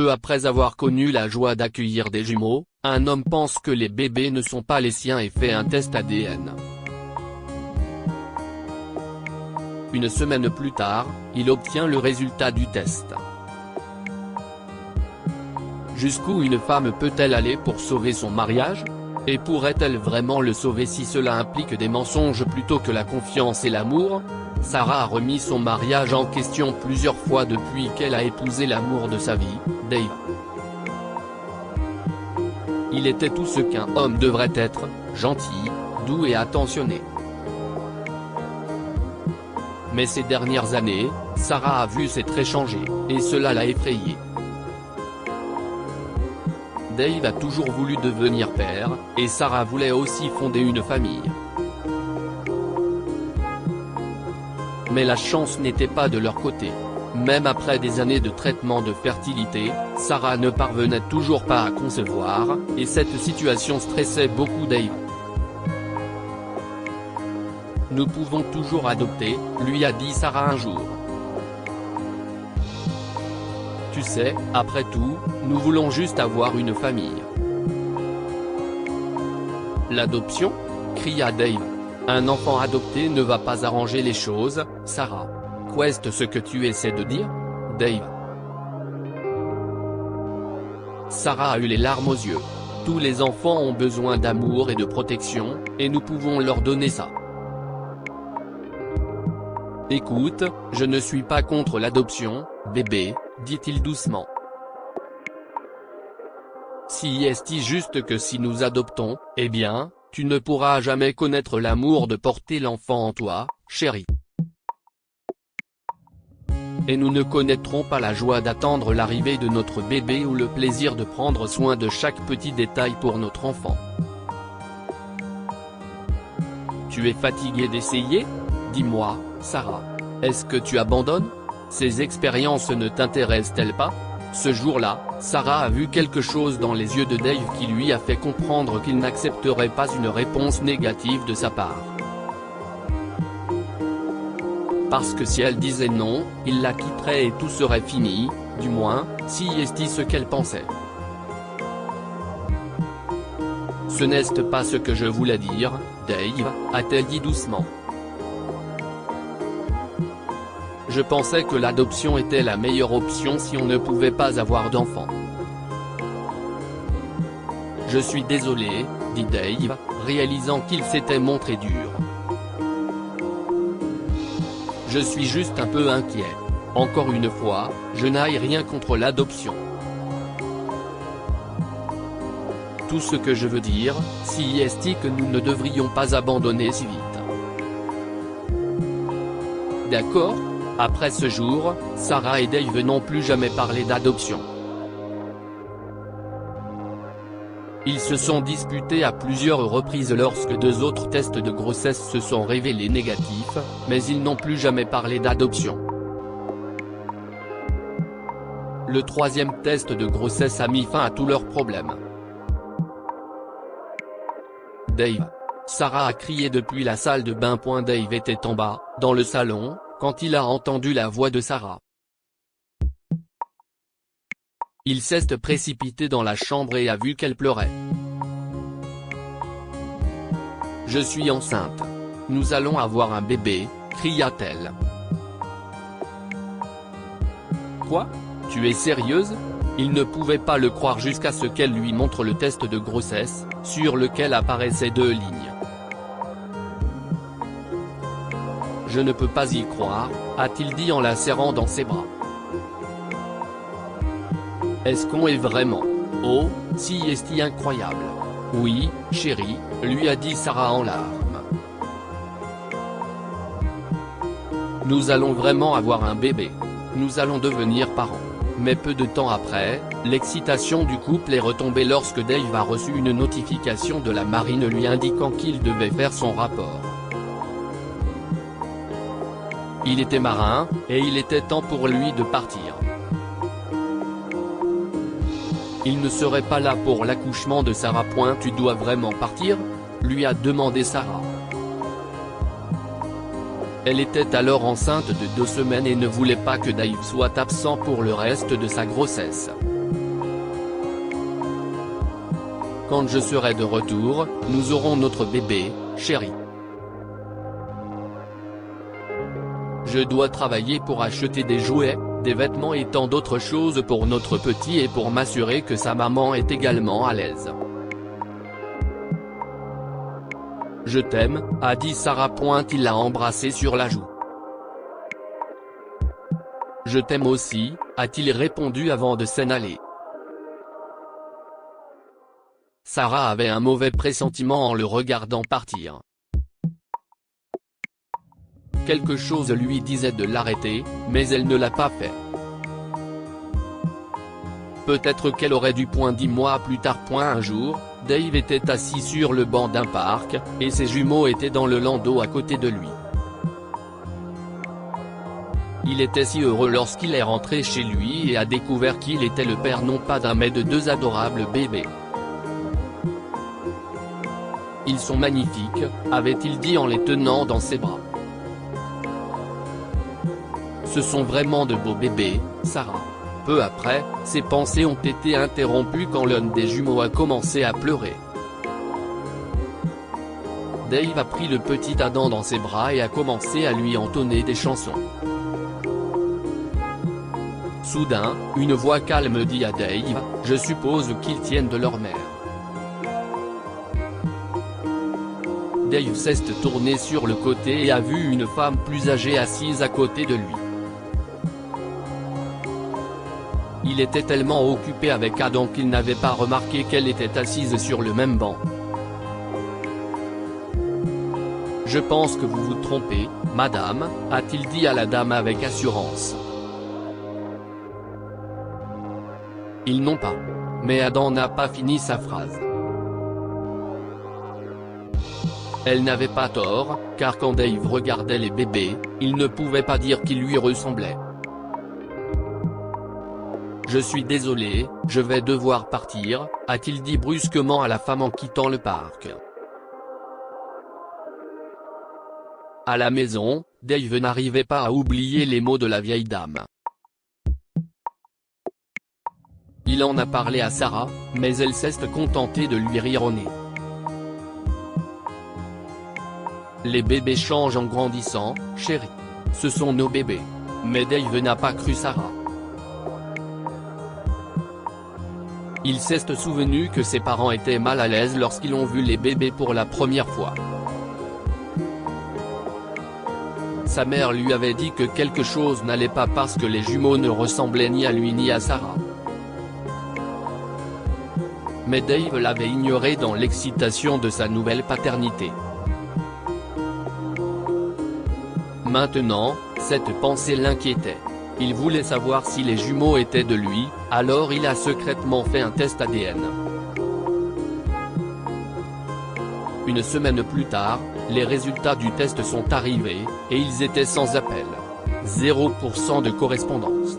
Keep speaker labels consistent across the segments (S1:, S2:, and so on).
S1: Peu après avoir connu la joie d'accueillir des jumeaux, un homme pense que les bébés ne sont pas les siens et fait un test ADN. Une semaine plus tard, il obtient le résultat du test. Jusqu'où une femme peut-elle aller pour sauver son mariage ? Et pourrait-elle vraiment le sauver si cela implique des mensonges plutôt que la confiance et l'amour ? Sarah a remis son mariage en question plusieurs fois depuis qu'elle a épousé l'amour de sa vie, Dave. Il était tout ce qu'un homme devrait être, gentil, doux et attentionné. Mais ces dernières années, Sarah a vu ses traits changer, et cela l'a effrayée. Dave a toujours voulu devenir père, et Sarah voulait aussi fonder une famille. Mais la chance n'était pas de leur côté. Même après des années de traitement de fertilité, Sarah ne parvenait toujours pas à concevoir, et cette situation stressait beaucoup Dave. Nous pouvons toujours adopter, lui a dit Sarah un jour. Tu sais, après tout, nous voulons juste avoir une famille. L'adoption ? Cria Dave. Un enfant adopté ne va pas arranger les choses, Sarah. Qu'est-ce ce que tu essaies de dire, Dave ? Sarah a eu les larmes aux yeux. Tous les enfants ont besoin d'amour et de protection, et nous pouvons leur donner ça. Écoute, je ne suis pas contre l'adoption, bébé, dit-il doucement. Si est juste que si nous adoptons, eh bien, tu ne pourras jamais connaître l'amour de porter l'enfant en toi, chérie. Et nous ne connaîtrons pas la joie d'attendre l'arrivée de notre bébé ou le plaisir de prendre soin de chaque petit détail pour notre enfant. Tu es fatigué d'essayer ? Dis-moi, Sarah. Est-ce que tu abandonnes ? Ces expériences ne t'intéressent-elles pas ? Ce jour-là, Sarah a vu quelque chose dans les yeux de Dave qui lui a fait comprendre qu'il n'accepterait pas une réponse négative de sa part. Parce que si elle disait non, il la quitterait et tout serait fini, du moins, si est ce qu'elle pensait. Ce n'est pas ce que je voulais dire, Dave, a-t-elle dit doucement. Je pensais que l'adoption était la meilleure option si on ne pouvait pas avoir d'enfant. Je suis désolé, dit Dave, réalisant qu'il s'était montré dur. Je suis juste un peu inquiet. Encore une fois, je n'ai rien contre l'adoption. Tout ce que je veux dire, si est que nous ne devrions pas abandonner si vite. D'accord ? Après ce jour, Sarah et Dave n'ont plus jamais parlé d'adoption. Ils se sont disputés à plusieurs reprises lorsque 2 autres tests de grossesse se sont révélés négatifs, mais ils n'ont plus jamais parlé d'adoption. Le 3e test de grossesse a mis fin à tous leurs problèmes. Dave. Sarah a crié depuis la salle de bain. Dave était en bas, dans le salon, quand il a entendu la voix de Sarah. Il s'est précipité dans la chambre et a vu qu'elle pleurait. « Je suis enceinte. Nous allons avoir un bébé », cria-t-elle. « Quoi ? Tu es sérieuse ? » Il ne pouvait pas le croire jusqu'à ce qu'elle lui montre le test de grossesse, sur lequel apparaissaient 2 lignes. « Je ne peux pas y croire », a-t-il dit en la serrant dans ses bras. « Est-ce qu'on est vraiment ? Oh, si est-ce incroyable. Oui, chérie, lui a dit Sarah en larmes. Nous allons vraiment avoir un bébé. Nous allons devenir parents. Mais peu de temps après, l'excitation du couple est retombée lorsque Dave a reçu une notification de la marine lui indiquant qu'il devait faire son rapport. Il était marin, et il était temps pour lui de partir. Il ne serait pas là pour l'accouchement de Sarah. Tu dois vraiment partir ? Lui a demandé Sarah. Elle était alors enceinte de 2 semaines et ne voulait pas que Dave soit absent pour le reste de sa grossesse. Quand je serai de retour, nous aurons notre bébé, chérie. Je dois travailler pour acheter des jouets, des vêtements et tant d'autres choses pour notre petit et pour m'assurer que sa maman est également à l'aise. Je t'aime, a dit Sarah. Il l'a embrassé sur la joue. Je t'aime aussi, a-t-il répondu avant de s'en aller. Sarah avait un mauvais pressentiment en le regardant partir. Quelque chose lui disait de l'arrêter, mais elle ne l'a pas fait. Peut-être qu'elle aurait dû. 10 mois plus tard. Un jour, Dave était assis sur le banc d'un parc, et ses jumeaux étaient dans le landau à côté de lui. Il était si heureux lorsqu'il est rentré chez lui et a découvert qu'il était le père non pas d'un mais de 2 adorables bébés. Ils sont magnifiques, avait-il dit en les tenant dans ses bras. Ce sont vraiment de beaux bébés, Sarah. Peu après, ses pensées ont été interrompues quand l'un des jumeaux a commencé à pleurer. Dave a pris le petit Adam dans ses bras et a commencé à lui entonner des chansons. Soudain, une voix calme dit à Dave, « Je suppose qu'ils tiennent de leur mère. » Dave s'est tourné sur le côté et a vu une femme plus âgée assise à côté de lui. Il était tellement occupé avec Adam qu'il n'avait pas remarqué qu'elle était assise sur le même banc. « Je pense que vous vous trompez, madame, a-t-il dit à la dame avec assurance. Ils n'ont pas. Mais Adam n'a pas fini sa phrase. Elle n'avait pas tort, car quand Dave regardait les bébés, il ne pouvait pas dire qu'ils lui ressemblaient. « Je suis désolé, je vais devoir partir », a-t-il dit brusquement à la femme en quittant le parc. À la maison, Dave n'arrivait pas à oublier les mots de la vieille dame. Il en a parlé à Sarah, mais elle s'est contentée de lui rire au nez. Les bébés changent en grandissant, chérie. Ce sont nos bébés. Mais Dave n'a pas cru Sarah. Il s'est souvenu que ses parents étaient mal à l'aise lorsqu'ils ont vu les bébés pour la première fois. Sa mère lui avait dit que quelque chose n'allait pas parce que les jumeaux ne ressemblaient ni à lui ni à Sarah. Mais Dave l'avait ignoré dans l'excitation de sa nouvelle paternité. Maintenant, cette pensée l'inquiétait. Il voulait savoir si les jumeaux étaient de lui, alors il a secrètement fait un test ADN. Une semaine plus tard, les résultats du test sont arrivés, et ils étaient sans appel. 0% de correspondance.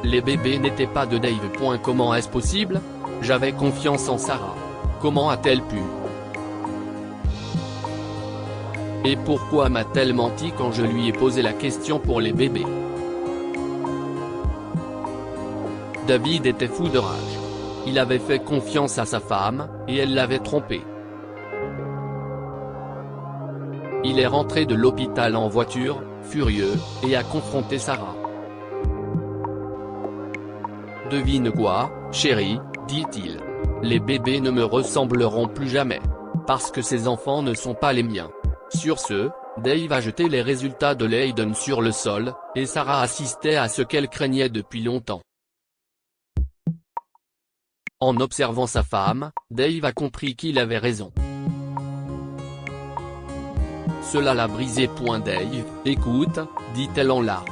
S1: Les bébés n'étaient pas de Dave. Comment est-ce possible? J'avais confiance en Sarah. Comment a-t-elle pu? Et pourquoi m'a-t-elle menti quand je lui ai posé la question pour les bébés? David était fou de rage. Il avait fait confiance à sa femme, et elle l'avait trompé. Il est rentré de l'hôpital en voiture, furieux, et a confronté Sarah. « Devine quoi, chérie, dit-il. Les bébés ne me ressembleront plus jamais. Parce que ces enfants ne sont pas les miens. » Sur ce, Dave a jeté les résultats de l'ADN sur le sol, et Sarah assistait à ce qu'elle craignait depuis longtemps. En observant sa femme, Dave a compris qu'il avait raison. Cela l'a brisé. Dave, écoute, dit-elle en larmes.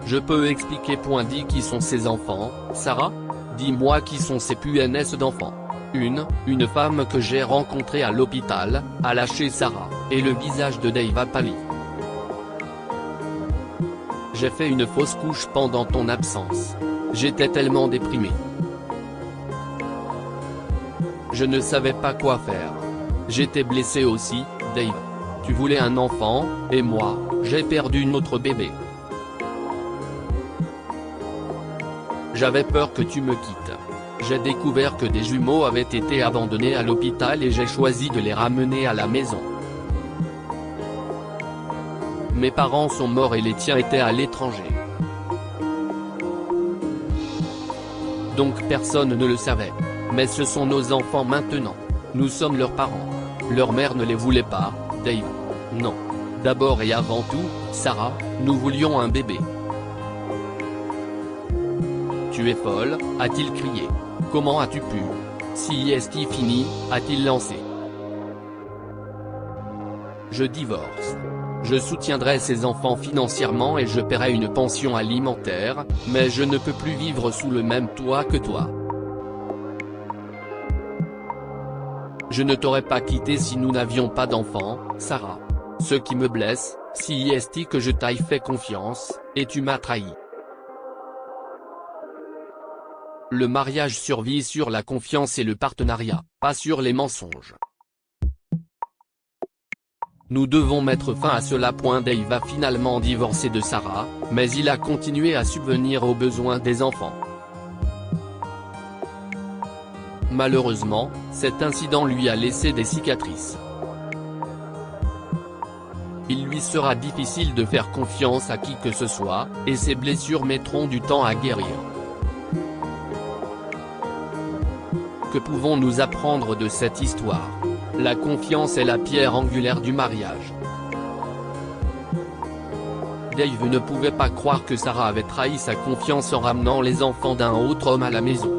S1: Je peux expliquer. Dit qui sont ces enfants, Sarah? Dis-moi qui sont ces PNS d'enfants. Une femme que j'ai rencontrée à l'hôpital, a lâché Sarah, et le visage de Dave a pâli. J'ai fait une fausse couche pendant ton absence. J'étais tellement déprimé. Je ne savais pas quoi faire. J'étais blessé aussi, Dave. Tu voulais un enfant, et moi, j'ai perdu notre bébé. J'avais peur que tu me quittes. J'ai découvert que des jumeaux avaient été abandonnés à l'hôpital et j'ai choisi de les ramener à la maison. Mes parents sont morts et les tiens étaient à l'étranger. Donc personne ne le savait. Mais ce sont nos enfants maintenant. Nous sommes leurs parents. Leur mère ne les voulait pas, Dave. Non. D'abord et avant tout, Sarah, nous voulions un bébé. Tu es folle, a-t-il crié. Comment as-tu pu? Si est fini, a-t-il lancé. Je divorce. Je soutiendrai ses enfants financièrement et je paierai une pension alimentaire, mais je ne peux plus vivre sous le même toit que toi. Je ne t'aurais pas quitté si nous n'avions pas d'enfants, Sarah. Ce qui me blesse, si est que je t'aille fait confiance, et tu m'as trahi. Le mariage survit sur la confiance et le partenariat, pas sur les mensonges. Nous devons mettre fin à cela. Dave a finalement divorcé de Sarah, mais il a continué à subvenir aux besoins des enfants. Malheureusement, cet incident lui a laissé des cicatrices. Il lui sera difficile de faire confiance à qui que ce soit, et ses blessures mettront du temps à guérir. Que pouvons-nous apprendre de cette histoire? La confiance est la pierre angulaire du mariage. Dave ne pouvait pas croire que Sarah avait trahi sa confiance en ramenant les enfants d'un autre homme à la maison.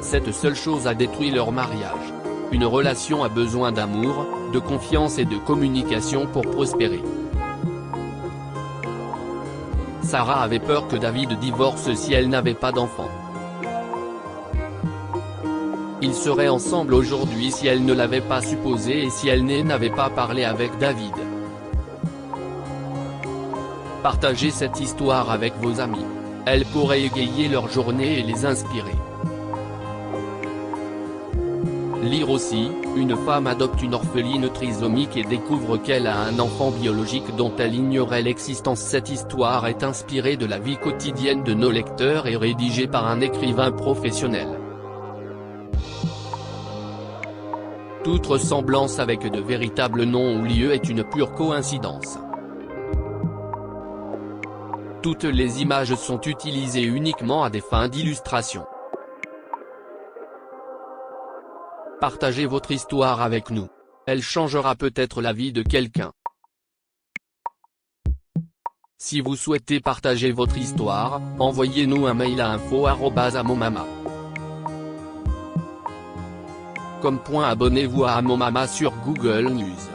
S1: Cette seule chose a détruit leur mariage. Une relation a besoin d'amour, de confiance et de communication pour prospérer. Sarah avait peur que David divorce si elle n'avait pas d'enfants. Ils seraient ensemble aujourd'hui si elle ne l'avait pas supposé et si elle n'avait pas parlé avec David. Partagez cette histoire avec vos amis. Elle pourrait égayer leur journée et les inspirer. Lire aussi, une femme adopte une orpheline trisomique et découvre qu'elle a un enfant biologique dont elle ignorait l'existence. Cette histoire est inspirée de la vie quotidienne de nos lecteurs et rédigée par un écrivain professionnel. Toute ressemblance avec de véritables noms ou lieux est une pure coïncidence. Toutes les images sont utilisées uniquement à des fins d'illustration. Partagez votre histoire avec nous. Elle changera peut-être la vie de quelqu'un. Si vous souhaitez partager votre histoire, envoyez-nous un mail à info@amomama. Abonnez-vous à Amomama sur Google News.